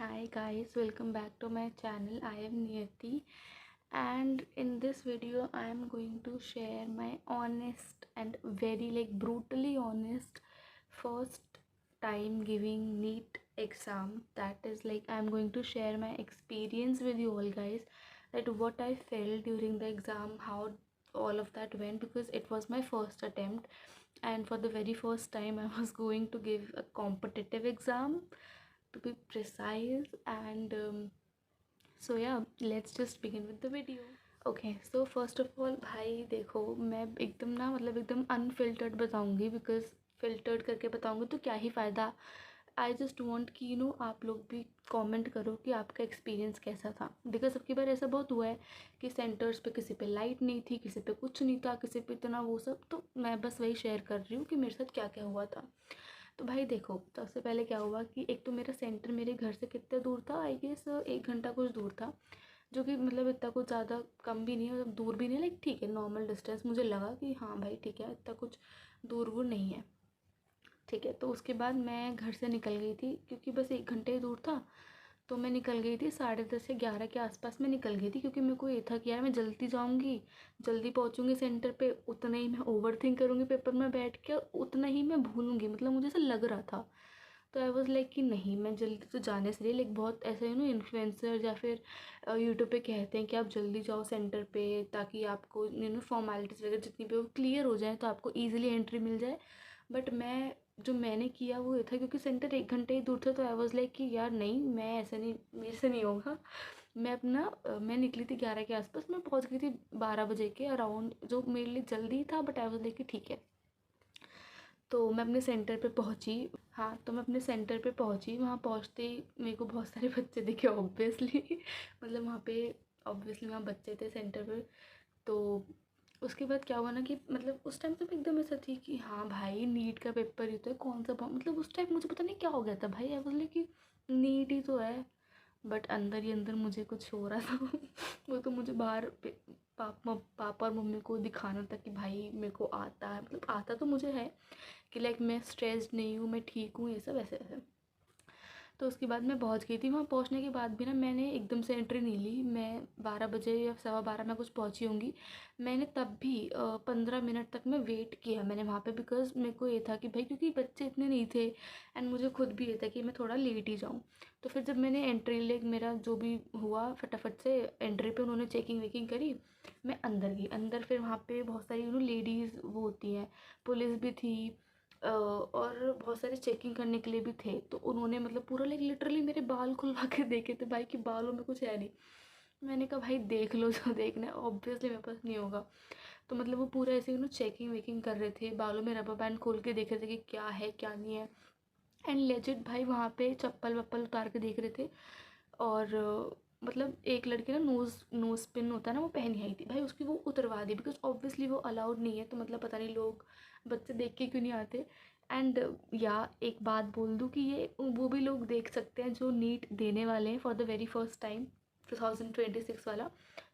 Hi guys, welcome back to my channel. I am Niyati, and in this video I am going to share my honest and very brutally honest first time giving NEET exam. That is I am going to share my experience with you all guys, that what I felt during the exam, how all of that went, because it was my first attempt and for the very first time I was going to give a competitive exam, to be precise. And so yeah, let's just begin with the video. Okay so first of all भाई देखो, मैं एकदम ना एकदम unfiltered बताऊंगी, because filtered करके बताऊंगी तो क्या ही फ़ायदा। आई जस्ट वॉन्ट कि आप लोग भी कमेंट करो कि आपका एक्सपीरियंस कैसा था, बिकॉज सबकी बार ऐसा बहुत हुआ है कि सेंटर्स पे किसी पे लाइट नहीं थी, किसी पे कुछ नहीं था, किसी पे इतना वो सब। तो मैं बस वही शेयर कर रही हूँ कि मेरे साथ क्या क्या हुआ था। तो भाई देखो, सबसे पहले क्या हुआ कि एक तो मेरा सेंटर मेरे घर से कितना दूर था, आई गेस 1 घंटा कुछ दूर था, जो कि इतना कुछ ज़्यादा कम भी नहीं है, दूर भी नहीं, ठीक है, नॉर्मल डिस्टेंस। मुझे लगा कि हाँ भाई ठीक है, इतना कुछ दूर वूर नहीं है, ठीक है। तो उसके बाद मैं घर से निकल गई थी, क्योंकि बस 1 घंटे ही दूर था। तो मैं निकल गई थी 10:30 या 11 के आसपास में निकल गई थी, क्योंकि मेरे को ये था कि यार मैं जल्दी जाऊँगी, जल्दी पहुँचूँगी सेंटर पे, उतना ही मैं ओवर थिंक करूँगी पेपर में बैठ के, उतना ही मैं भूलूँगी, मुझे ऐसा लग रहा था। तो आई वॉज़ कि नहीं, मैं जल्दी तो जाने से रही, बहुत ऐसे इन्फ्लुएंसर या फिर यूट्यूब पे कहते हैं कि आप जल्दी जाओ सेंटर पे, ताकि आपको फॉर्मेलिटीज़ वगैरह जितनी भी वो क्लियर हो जाए, तो आपको ईजिली एंट्री मिल जाए। बट मैंने किया वो ये था, क्योंकि सेंटर 1 घंटे ही दूर था, तो आई वॉज़ कि यार नहीं, मैं ऐसे नहीं, मेरे से नहीं होगा। मैं निकली थी 11 के आसपास, मैं पहुंच गई थी 12 बजे के अराउंड, जो मेरे लिए जल्दी था। बट आई वॉज़ कि ठीक है। तो मैं अपने सेंटर पे पहुंची। हाँ, तो मैं अपने सेंटर पे पहुंची, वहाँ पहुंचते ही मेरे को बहुत सारे बच्चे दिखे ऑब्वियसली वहाँ पे ऑब्वियसली वहाँ बच्चे थे सेंटर पे। तो उसके बाद क्या हुआ ना कि उस टाइम तो मैं एकदम ऐसा थी कि हाँ भाई, नीट का पेपर ही तो है, कौन सा उस टाइम मुझे पता नहीं क्या हो गया था भाई, आई बोले कि नीट ही तो है। बट अंदर ही अंदर मुझे कुछ हो रहा था वो तो मुझे बाहर पापा और मम्मी को दिखाना था कि भाई मेरे को आता है, आता तो मुझे है कि मैं स्ट्रेस्ड नहीं हूँ, मैं ठीक हूँ, ये सब ऐसे ऐसे। तो उसके बाद मैं पहुँच गई थी। वहाँ पहुँचने के बाद भी ना मैंने एकदम से एंट्री नहीं ली। मैं 12 बजे या 12:15 में कुछ पहुँची होंगी। मैंने तब भी 15 मिनट तक मैं वेट किया मैंने वहाँ पे, बिकॉज़ मेरे को ये था कि भाई, क्योंकि बच्चे इतने नहीं थे एंड मुझे खुद भी ये था कि मैं थोड़ा लेट ही जाऊँ। तो फिर जब मैंने एंट्री मेरा जो भी हुआ, फटाफट से एंट्री पे उन्होंने चेकिंग वेकिंग करी, मैं अंदर गई। अंदर फिर वहाँ पे बहुत सारी लेडीज़ वो होती हैं, पुलिस भी थी, और बहुत सारे चेकिंग करने के लिए भी थे। तो उन्होंने पूरा लिटरली मेरे बाल खुलवा के देखे थे भाई, कि बालों में कुछ है नहीं। मैंने कहा भाई देख लो जो देखना है, ऑब्वियसली मेरे पास नहीं होगा। तो वो पूरा ऐसे चेकिंग वेकिंग कर रहे थे, बालों में रबर बैंड खोल के देख रहे थे कि क्या है क्या नहीं है। एंड लेजिट भाई वहाँ पे चप्पल वप्पल उतार के देख रहे थे। और एक लड़की ना नोज़ पिन होता है ना, वो पहनी आई थी भाई, उसकी वो उतरवा दी, बिकॉज ऑब्वियसली वो अलाउड नहीं है। तो पता नहीं लोग बच्चे देख के क्यों नहीं आते। एंड या एक बात बोल दूँ कि ये वो भी लोग देख सकते हैं जो नीट देने वाले हैं for the very first time, 2026 वाला।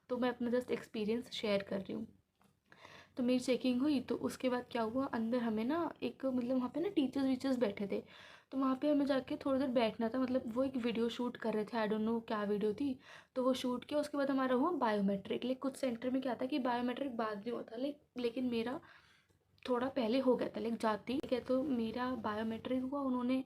तो मैं अपना जस्ट एक्सपीरियंस शेयर कर रही हूँ। तो मेरी चेकिंग हुई, तो उसके बाद क्या हुआ, अंदर हमें ना एक वहाँ पे ना टीचर्स वीचर्स बैठे थे। तो वहाँ पे हमें जाके थोड़ी देर बैठना था, वो एक वीडियो शूट कर रहे थे, आई डोंट नो क्या वीडियो थी। तो वो शूट किया, उसके बाद हमारा हुआ बायोमेट्रिक। कुछ सेंटर में क्या था कि बायोमेट्रिक बाद में होता, लेकिन मेरा थोड़ा पहले हो गया था, जाती ठीक है। तो मेरा बायोमेट्रिक हुआ, उन्होंने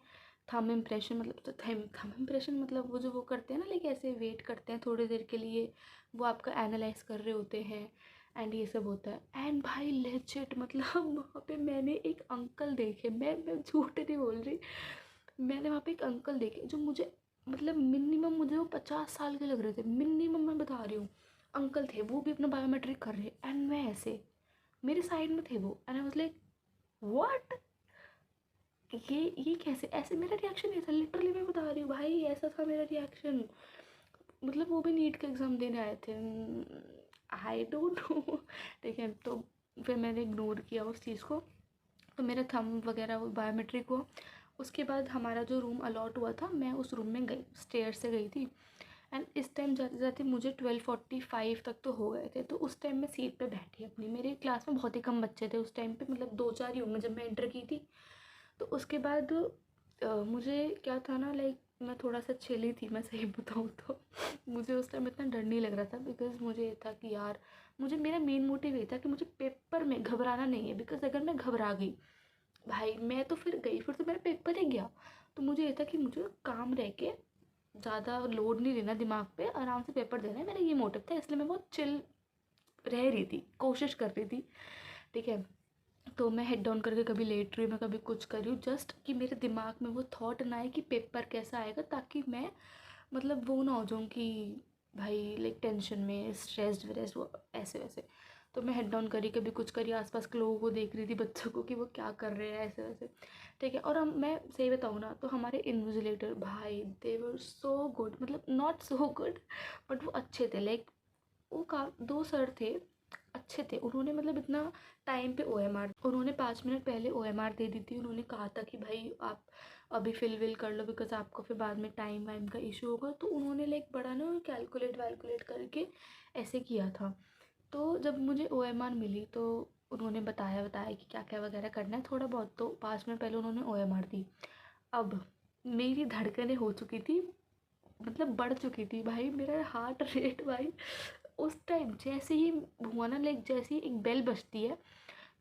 थंब इम्प्रेशन थंब इम्प्रेशन वो जो वो करते हैं ना, ऐसे वेट करते हैं थोड़ी देर के लिए, वो आपका एनालाइज कर रहे होते हैं, एंड ये सब होता है। एंड भाई लेजिट वहाँ पे मैंने एक अंकल देखे, मैं झूठ नहीं बोल रही, मैंने वहाँ पे एक अंकल देखे जो मुझे मिनिमम मुझे वो 50 साल के लग रहे थे, मिनिमम मैं बता रही हूँ। अंकल थे, वो भी अपना बायोमेट्रिक कर रहे, एंड मैं ऐसे, मेरे साइड में थे वो, एंड आई वाज व्हाट, ये कैसे, ऐसे मेरा रिएक्शन ये था, लिटरली मैं बता रही हूँ भाई, ऐसा था मेरा रिएक्शन। वो भी नीट का एग्ज़ाम देने आए थे, आई डोंट नो ठीक है। तो फिर मैंने इग्नोर किया उस चीज़ को। तो मेरा थंब वगैरह वो बायोमेट्रिक हुआ। उसके बाद हमारा जो रूम अलॉट हुआ था, मैं उस रूम में गई, स्टेयर से गई थी। एंड इस टाइम जाते जाते मुझे 12:45 तक तो हो गए थे। तो उस टाइम मैं सीट पे बैठी अपनी, मेरे क्लास में बहुत ही कम बच्चे थे उस टाइम पे, 2-4 ही होंगे जब मैं एंटर की थी। तो उसके बाद मुझे क्या था ना, मैं थोड़ा सा चिली थी, मैं सही बताऊँ तो। मुझे उस टाइम इतना डर नहीं लग रहा था, बिकॉज़ मुझे ये था कि यार, मुझे मेरा मेन मोटिव ये था कि मुझे पेपर में घबराना नहीं है। बिकॉज़ अगर मैं घबरा गई भाई, मैं तो फिर गई, फिर तो मेरा पेपर ही गया। तो मुझे ये था कि मुझे काम रह के ज़्यादा लोड नहीं लेना दिमाग पे, आराम से पेपर देना है, मेरा ये मोटिव था। इसलिए मैं बहुत चिल रह रही थी, कोशिश कर रही थी, ठीक है। तो मैं हेड डाउन करके कभी लेट रही हूँ, मैं कभी कुछ कर रही हूँ, जस्ट कि मेरे दिमाग में वो थॉट ना आए कि पेपर कैसा आएगा, ताकि मैं मतलब वो ना हो जाऊँ कि भाई लाइक टेंशन में, स्ट्रेस्ड व्रेस्ड वो ऐसे वैसे। तो मैं हेड डाउन करी, कभी कुछ करी, आसपास के लोगों को देख रही थी, बच्चों को, कि वो क्या कर रहे हैं ऐसे वैसे, ठीक है। और हम, मैं सही बताऊँ ना, तो हमारे इन्विजिलेटर भाई, दे वर सो गुड, मतलब नॉट सो गुड, बट वो अच्छे थे। लाइक वो का 2 सर थे, अच्छे थे। उन्होंने मतलब इतना टाइम पे ओएमआर, उन्होंने 5 मिनट पहले ओएमआर दे दी थी। उन्होंने कहा था कि भाई आप अभी फिल विल कर लो, बिकॉज आपको फिर बाद में टाइम वाइम का इशू होगा। तो उन्होंने लाइक बड़ा ना कैलकुलेट वैलकुलेट करके ऐसे किया था। तो जब मुझे ओएमआर मिली तो उन्होंने बताया कि क्या क्या वगैरह करना है थोड़ा बहुत। तो 5 मिनट पहले उन्होंने ओएमआर दी। अब मेरी धड़कनें हो चुकी थी, मतलब बढ़ चुकी थी भाई, मेरा हार्ट रेट भाई उस टाइम जैसे ही हुआ ना, लाइक जैसे ही एक बेल बजती है,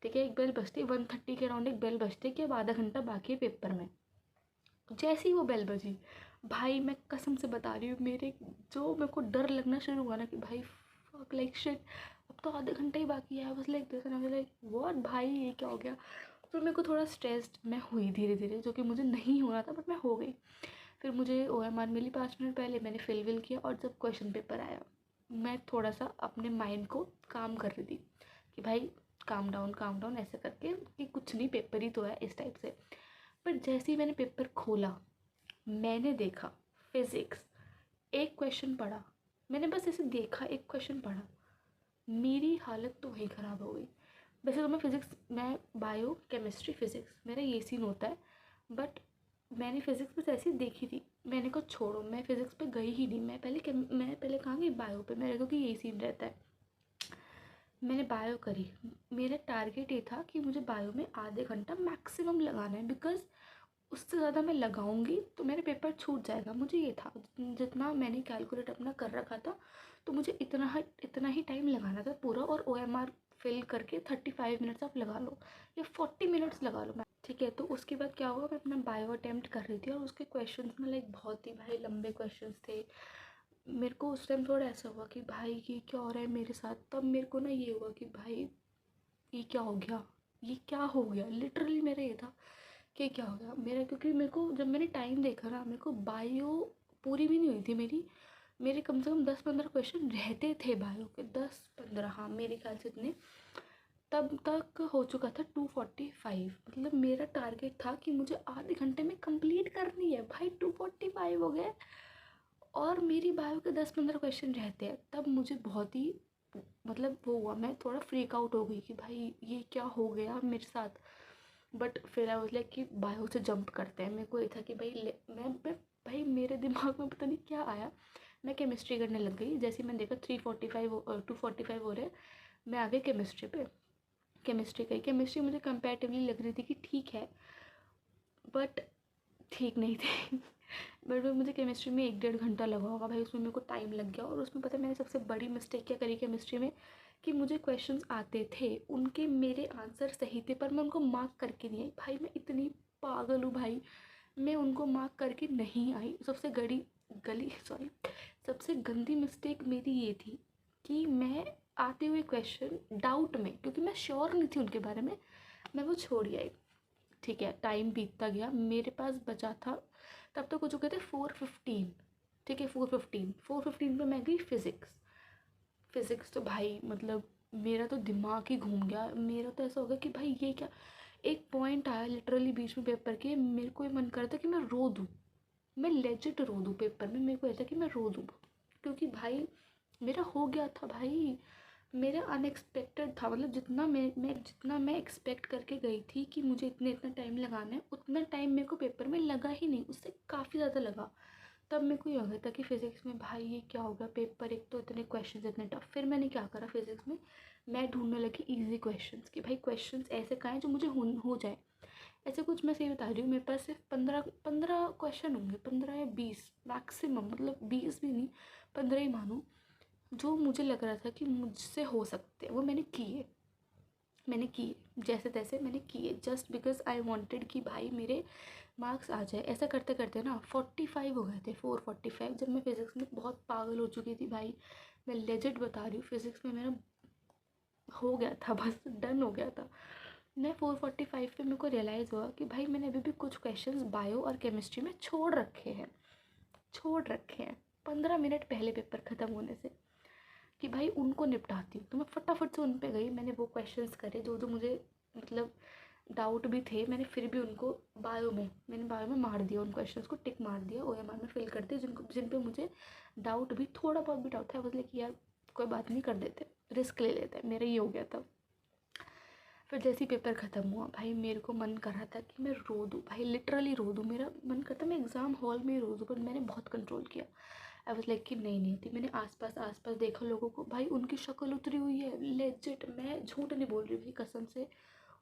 ठीक है, एक बेल बजती है 1:30 के अराउंड, एक बेल बजती है कि अब आधा घंटा बाकी है पेपर में। जैसे ही वो बेल बजी भाई, मैं कसम से बता रही हूँ, मेरे जो मेरे को डर लगना शुरू हुआ ना कि भाई फक लाइक शिट, अब तो आधे घंटे ही बाकी है। बस लाइक दिस, लाइक व्हाट भाई, ये क्या हो गया। फिर मेरे को थोड़ा स्ट्रेस्ड मैं हुई धीरे धीरे, जो कि मुझे नहीं होना था, बट मैं हो गई। फिर मुझे ओएमआर मिली 5 मिनट पहले, मैंने फिल विल किया, और जब क्वेश्चन पेपर आया, मैं थोड़ा सा अपने माइंड को काम कर रही थी कि भाई काम डाउन ऐसे करके, कि कुछ नहीं, पेपर ही तो है, इस टाइप से। पर जैसे ही मैंने पेपर खोला, मैंने देखा फिज़िक्स, एक क्वेश्चन पढ़ा, मैंने बस ऐसे देखा, एक क्वेश्चन पढ़ा, मेरी हालत तो वहीं ख़राब हो गई। वैसे तो मैं फ़िज़िक्स, मैं बायो केमिस्ट्री फ़िज़िक्स, मेरा ये सीन होता है, बट मैंने फ़िज़िक्स बस ऐसी देखी थी। मैंने कहा छोड़ो, मैं फ़िज़िक्स पे गई ही नहीं, मैं पहले कहाँ गई बायो पे, मेरे को कि यही सीन रहता है। मैंने बायो करी। मेरा टारगेट ये था कि मुझे बायो में आधे घंटा मैक्सिमम लगाना है, बिकॉज़ उससे ज़्यादा मैं लगाऊंगी तो मेरा पेपर छूट जाएगा। मुझे ये था, जितना मैंने कैलकुलेट अपना कर रखा था, तो मुझे इतना ही टाइम लगाना था पूरा। और ओएमआर फिल करके 35 मिनट्स आप लगा लो, या 40 मिनट्स लगा लो, मैं ठीक है। तो उसके बाद क्या हुआ, मैं अपना बायो अटैम्प्ट कर रही थी, और उसके क्वेश्चंस में लाइक बहुत ही भाई लंबे क्वेश्चंस थे। मेरे को उस टाइम थोड़ा ऐसा हुआ कि भाई ये क्या हो रहा है मेरे साथ। तब मेरे को ना ये हुआ कि भाई ये क्या हो गया, ये क्या हो गया, लिटरली मेरा ये था कि क्या हो गया मेरा। क्योंकि मेरे को जब मैंने टाइम देखा ना, मेरे को बायो पूरी भी नहीं हुई थी मेरी, मेरे कम से कम 10-15 क्वेश्चन रहते थे बायो के, 10-15, हाँ मेरे ख्याल से इतने। तब तक हो चुका था 245, मतलब मेरा टारगेट था कि मुझे आधे घंटे में कंप्लीट करनी है, भाई 245 हो गए, और मेरी बायो के 10-15 क्वेश्चन रहते हैं। तब मुझे बहुत ही मतलब वो हुआ, मैं थोड़ा फ्रीक आउट हो गई कि भाई ये क्या हो गया मेरे साथ। बट फिर आई वाज लाइक कि बायो से जंप करते हैं। मेरे को ये था कि भाई मैं भाई मेरे दिमाग में पता नहीं क्या आया, मैं केमिस्ट्री करने लग गई। जैसे ही मैंने देखा 245 हो रहे हैं, मैं आ गई केमिस्ट्री पे। केमिस्ट्री गई, केमिस्ट्री मुझे कंपैरेटिवली लग रही थी कि ठीक है, बट ठीक नहीं थी। बट मुझे केमिस्ट्री में 1-1.5 घंटा लगा होगा भाई, उसमें मेरे को टाइम लग गया। और उसमें पता है मैंने सबसे बड़ी मिस्टेक क्या करी केमिस्ट्री में, कि मुझे क्वेश्चंस आते थे, उनके मेरे आंसर सही थे, पर मैं उनको मार्क करके नहीं आई। भाई मैं इतनी पागल हूँ भाई, मैं उनको मार्क करके नहीं आई। सबसे गंदी मिस्टेक मेरी ये थी कि मैं आते हुए क्वेश्चन डाउट में, क्योंकि मैं श्योर नहीं थी उनके बारे में, मैं वो छोड़ आई। ठीक है, टाइम बीतता गया, मेरे पास बचा था, तब तक हो चुके थे 4:15, ठीक है, 4:15 पे मैं गई फिज़िक्स। फिज़िक्स तो भाई मतलब मेरा तो दिमाग ही घूम गया। मेरा तो ऐसा हो गया कि भाई ये क्या, एक पॉइंट आया लिटरली बीच में पेपर के, मेरे को ये मन करता कि मैं रो दूँ, मैं लेजिट रो दूँ पेपर में। मेरे को ऐसा कि मैं रो दूँ, क्योंकि भाई मेरा हो गया था भाई, मेरा अनएक्सपेक्टेड था। मतलब जितना मैं एक्सपेक्ट करके गई थी कि मुझे इतना टाइम लगाना है, उतना टाइम मेरे को पेपर में लगा ही नहीं, उससे काफ़ी ज़्यादा लगा। तब मेरे को ये हो गया था कि फ़िज़िक्स में भाई ये क्या हो गया, पेपर एक तो इतने क्वेश्चंस इतने टफ। फिर मैंने क्या करा फ़िज़िक्स में, मैं ढूंढने लगी इजी क्वेश्चंस कि भाई क्वेश्चंस ऐसे कहाँ हैं जो मुझे हो जाए। ऐसे कुछ मैं सही बता रही हूँ, मेरे पास सिर्फ 15 क्वेश्चन होंगे, 15 या 20 मैक्सिमम, मतलब 20 भी नहीं, 15 ही मानो, जो मुझे लग रहा था कि मुझसे हो सकते हैं, वो मैंने किए जैसे तैसे मैंने किए, जस्ट बिकॉज आई वांटेड कि भाई मेरे मार्क्स आ जाए। ऐसा करते करते ना 45 हो गए थे, 445, जब मैं फिज़िक्स में बहुत पागल हो चुकी थी भाई। मैं लेजिट बता रही हूँ, फिज़िक्स में मेरा हो गया था, बस डन हो गया था। मैं 445 पे मेरे को रियलाइज़ हुआ कि भाई मैंने अभी भी कुछ क्वेश्चंस बायो और केमिस्ट्री में छोड़ रखे हैं 15 मिनट पहले पेपर ख़त्म होने से, कि भाई उनको निपटाती हूँ। तो मैं फटाफट से उन पे गई, मैंने वो क्वेश्चंस करे जो जो मुझे मतलब डाउट भी थे, मैंने फिर भी उनको मैंने बायो में मार दिया, उन क्वेश्चंस को टिक मार दिया, OMR में फिल कर दिया, जिन पे मुझे डाउट भी, थोड़ा बहुत भी डाउट था, बस कि यार कोई बात नहीं, कर देते, रिस्क ले लेते, मेरा ये हो गया था। फिर जैसे ही पेपर ख़त्म हुआ भाई, मेरे को मन कर रहा था कि मैं रो दूँ भाई, लिटरली रो दूँ, मेरा मन करता मैं एग्ज़ाम हॉल में ही रो दूँ, पर मैंने बहुत कंट्रोल किया। आई वाज लाइक कि नहीं थी। मैंने आसपास देखा लोगों को, भाई उनकी शक्ल उतरी हुई है लेजिट, मैं झूठ नहीं बोल रही भाई, कसम से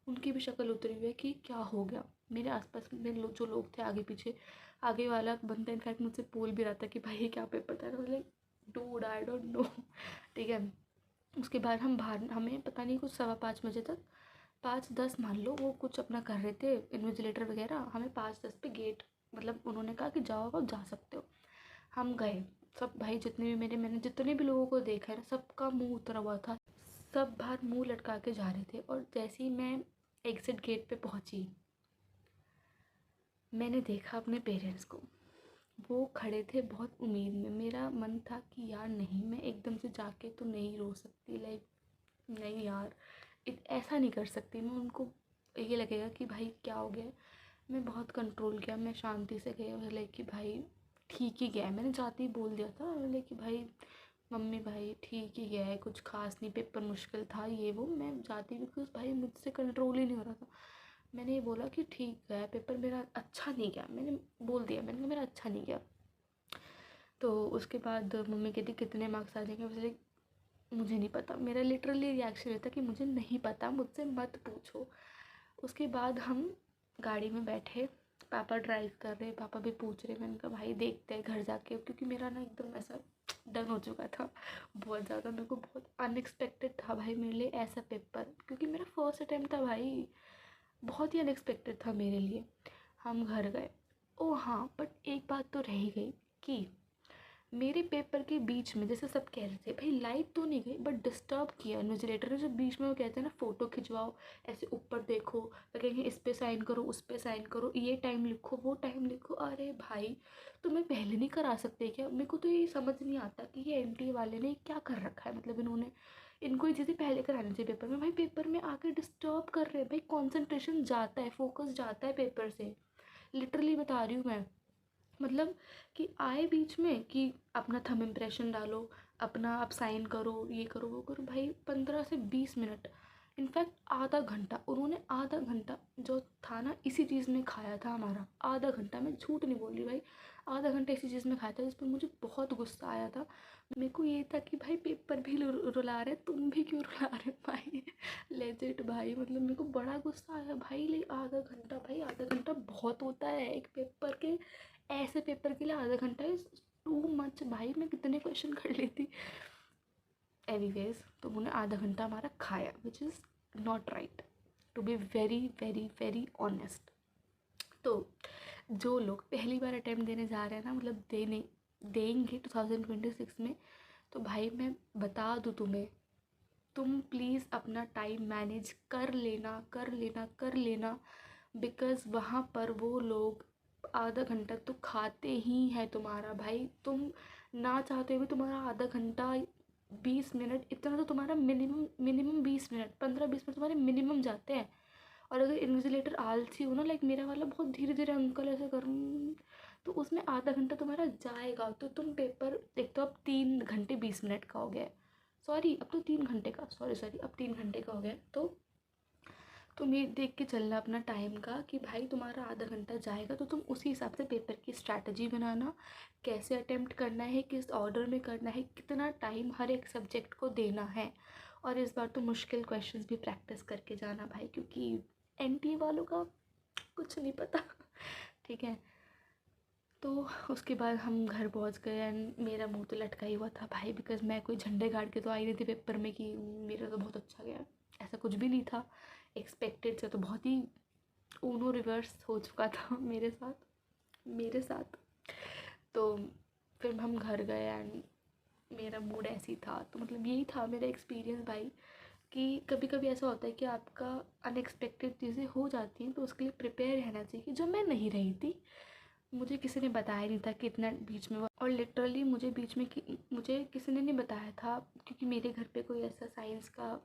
उनकी भी शक्ल उतरी हुई है कि क्या हो गया। मेरे आसपास में जो लोग थे आगे पीछे, आगे वाला बंदा इनफैक्ट मुझसे बोल भी रहा था कि भाई क्या पेपर था, like dude I don't know, ठीक है। उसके बाद हम बाहर, हमें पता नहीं कुछ 5:15 बजे तक, 5:10 मान लो, वो कुछ अपना कर रहे थे इन्विजिलेटर वगैरह, हमें 5:10 पे गेट, मतलब उन्होंने कहा कि जाओ आप जा सकते हो। हम गए, सब भाई जितने भी मैंने जितने भी लोगों को देखा है ना, सबका मुंह उतरा हुआ था, सब बाहर मुंह लटका के जा रहे थे। और जैसे ही मैं एग्ज़िट गेट पे पहुंची, मैंने देखा अपने पेरेंट्स को, वो खड़े थे बहुत उम्मीद में। मेरा मन था कि यार नहीं, मैं एकदम से जाके तो नहीं रो सकती, लाइक नहीं यार, ऐसा नहीं कर सकती मैं, उनको ये लगेगा कि भाई क्या हो गया। मैं बहुत कंट्रोल किया, मैं शांति से गई, लाइक कि भाई ठीक ही गया है, मैंने जाते ही बोल दिया था, लाइक कि भाई मम्मी भाई ठीक ही गया है, कुछ खास नहीं, पेपर मुश्किल था ये वो, मैं जाती, बिकॉज भाई मुझसे कंट्रोल ही नहीं हो रहा था। मैंने ये बोला कि ठीक गया पेपर, मेरा अच्छा नहीं गया, मैंने बोल दिया, मैंने कहा मेरा अच्छा नहीं गया। तो उसके बाद मम्मी कहती कितने मार्क्स आ जाएंगे, मुझे नहीं पता, मेरा लिटरली रिएक्शन रहता कि मुझे नहीं पता, मुझसे मत पूछो। उसके बाद हम गाड़ी में बैठे, पापा ड्राइव कर रहे, पापा भी पूछ रहे, मैंने कहा भाई देखते हैं घर जाके, क्योंकि मेरा ना एकदम ऐसा डन हो चुका था बहुत ज़्यादा, मेरे को बहुत अनएक्सपेक्टेड था भाई मेरे लिए ऐसा पेपर, क्योंकि मेरा फर्स्ट अटैम्प्ट था भाई, बहुत ही अनएक्सपेक्टेड था मेरे लिए। हम घर गए, ओ हाँ बट एक बात तो रह ही गई कि मेरे पेपर के बीच में, जैसे सब कह रहे थे भाई लाइट तो नहीं गई, बट डिस्टर्ब किया इन्विजिलेटर ने, जो बीच में वो कहते हैं ना फ़ोटो खिंचवाओ, ऐसे ऊपर देखो, तो कहेंगे इस पे साइन करो, उस पे साइन करो, ये टाइम लिखो, वो टाइम लिखो। अरे भाई तो मैं पहले नहीं करा सकते क्या? मेरे को तो ये समझ नहीं आता कि ये NTA वाले ने क्या कर रखा है, मतलब इनको ये चीज़ें पहले करानी चाहिए पेपर में। भाई पेपर में आके डिस्टर्ब कर रहे हैं भाई, कॉन्सेंट्रेशन जाता है, फोकस जाता है पेपर से, लिटरली बता रही हूँ मैं। मतलब कि आए बीच में कि अपना थंब इम्प्रेशन डालो, अपना आप साइन करो, ये करो वो करो, भाई 15 से 20 मिनट, इनफैक्ट आधा घंटा, उन्होंने आधा घंटा जो था ना इसी चीज़ में खाया था हमारा, आधा घंटा, मैं झूठ नहीं बोल रही भाई, आधा घंटा इसी चीज़ में खाया था, जिस पर मुझे बहुत गुस्सा आया था। मेरे को ये था कि भाई पेपर भी रुला रहे, तुम भी क्यों रुला रहे भाई, लेजिट भाई, मतलब मेरे को बड़ा गुस्सा आया भाई, ले आधा घंटा, भाई आधा घंटा बहुत होता है एक पेपर के, ऐसे पेपर के लिए आधा घंटा इज़ टू मच भाई, मैं कितने क्वेश्चन कर लेती। एनीवेज तो उन्होंने आधा घंटा हमारा खाया, which is not right, to be very very very honest. तो जो लोग पहली बार अटैम्प्ट देने जा रहे हैं ना, मतलब देंगे 2026 में, तो भाई मैं बता दूँ तुम्हें, तुम प्लीज़ अपना टाइम मैनेज कर लेना, बिकॉज़ वहाँ पर वो लोग आधा घंटा तो खाते ही हैं तुम्हारा भाई, तुम ना चाहते हुए तुम्हारा आधा घंटा, 20 मिनट, इतना तो तुम्हारा मिनिमम 20 मिनट, 15-20 मिनट तुम्हारे मिनिमम जाते हैं। और अगर इन्विजिलेटर आलसी हो ना, लाइक मेरा वाला बहुत धीरे धीरे अंकल ऐसा कर, तो उसमें आधा घंटा तुम्हारा जाएगा, तो तुम पेपर, एक तो अब 3 घंटे 20 मिनट का हो गया है, सॉरी अब तो 3 घंटे का, सॉरी अब 3 घंटे का हो गया। तो तुम ये देख के चलना अपना टाइम का कि भाई तुम्हारा आधा घंटा जाएगा, तो तुम उसी हिसाब से पेपर की स्ट्रैटेजी बनाना, कैसे अटेम्प्ट करना है, किस ऑर्डर में करना है, कितना टाइम हर एक सब्जेक्ट को देना है। और इस बार तो मुश्किल क्वेश्चंस भी प्रैक्टिस करके जाना भाई, क्योंकि NTA वालों का कुछ नहीं पता। ठीक है, तो उसके बाद हम घर पहुंच गए एंड मेरा मुंह तो लटका ही हुआ था भाई, बिकॉज मैं कोई झंडे गाड़ के तो आई नहीं थी पेपर में कि मेरा तो बहुत अच्छा गया, ऐसा कुछ भी नहीं था। एक्सपेक्टेड से तो बहुत ही ऊनो रिवर्स हो चुका था मेरे साथ। तो फिर हम घर गए एंड मेरा मूड ऐसे ही था। तो मतलब यही था मेरा एक्सपीरियंस भाई, कि कभी कभी ऐसा होता है कि आपका अनएक्सपेक्टेड चीज़ें हो जाती हैं, तो उसके लिए प्रिपेयर रहना चाहिए, जो मैं नहीं रही थी। मुझे किसी ने बताया नहीं था कि इतना बीच में और लिटरली मुझे किसी ने नहीं बताया था, क्योंकि मेरे घर पे कोई ऐसा साइंस का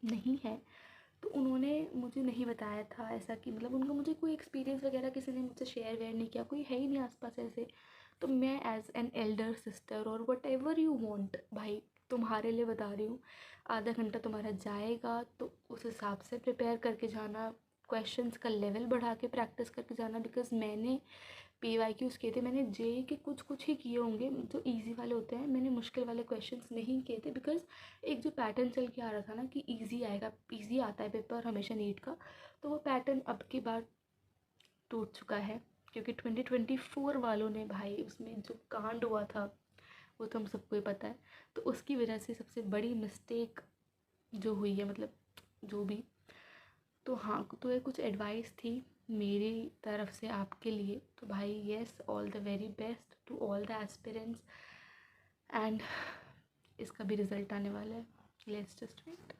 नहीं है। तो उन्होंने मुझे नहीं बताया था ऐसा, कि मतलब उनका मुझे कोई एक्सपीरियंस वगैरह किसी ने मुझसे शेयर वेयर नहीं किया, कोई है ही नहीं आसपास ऐसे। तो मैं एज एन एल्डर सिस्टर और वट एवर यू वॉन्ट भाई, तुम्हारे लिए बता रही हूँ, आधा घंटा तुम्हारा जाएगा तो उस हिसाब से प्रिपेयर करके जाना, क्वेश्चंस का लेवल बढ़ा के प्रैक्टिस करके जाना। बिकॉज मैंने PYQs किए थे, मैंने JEE के कुछ ही किए होंगे जो इजी वाले होते हैं, मैंने मुश्किल वाले क्वेश्चंस नहीं किए थे। बिकॉज एक जो पैटर्न चल के आ रहा था ना कि इजी आएगा, इजी आता है पेपर हमेशा नीट का, तो वो पैटर्न अब की बार टूट चुका है। क्योंकि 2024 वालों ने भाई उसमें जो कांड हुआ था वो तो हम सबको ही पता है। तो उसकी वजह से सबसे बड़ी मिस्टेक जो हुई है, मतलब जो भी, तो हाँ, तो ये कुछ एडवाइस थी मेरी तरफ से आपके लिए। तो भाई yes, all the very best to all the aspirants, and इसका भी रिज़ल्ट आने वाला है, लेट्स जस्ट वेट।